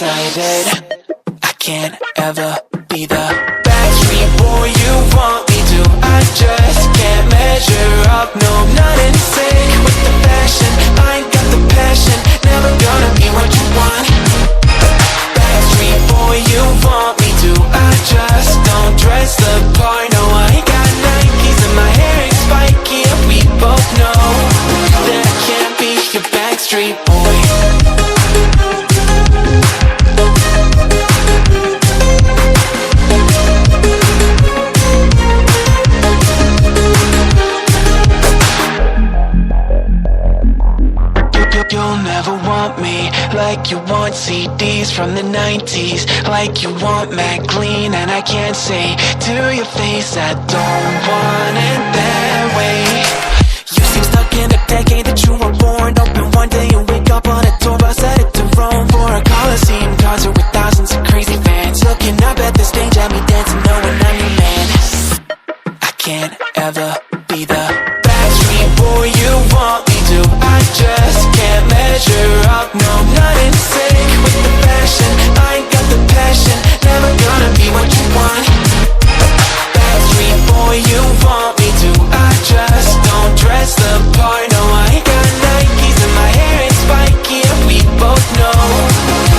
decided I can't ever be the backstreet boy you want me to. I just can't measure up, no, not in sync with the fashion. I ain't got the passion, never gonna be what you want. Backstreet boy you want me to. I just don't dress the part, no, I ain't got Nikes and my hair ain't spiky, and we both know that I can't be your backstreet boy. You'll never want me like you want CDs from the 90s, like you want Mac Clean, and I can't say to your face I don't want it that way. You seem stuck in the decade that you were born. Open one day and wake up on a tour bus headed to Rome for a Coliseum concert with thousands of crazy fans looking up at the stage at me dancing, knowing I'm your man. I can't ever be the backstreet boy you want me to. I just can't measure up, no, not in sync with the fashion. I ain't got the passion, never gonna be what you want. Backstreet boy you want me to. I just don't dress the part, no, I ain't got Nikes and my hair ain't spiky, and we both know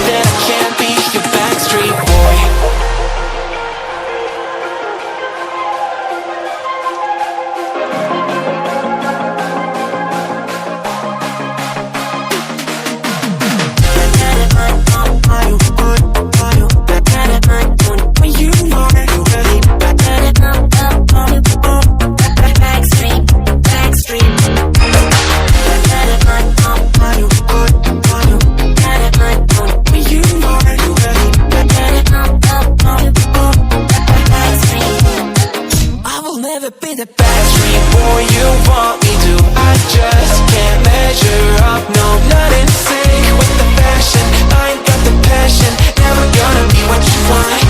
that I can't be your backstreet boy. Be the backstreet boy you want me to. I just can't measure up, no, not in sync with the fashion. I ain't got the passion, never gonna be what you want.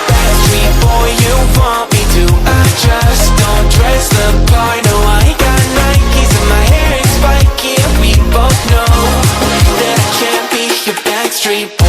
Backstreet boy you want me to. I just don't dress the part, no, I ain't got Nikes and my hair ain't spiky, and we both know that I can't be your backstreet boy.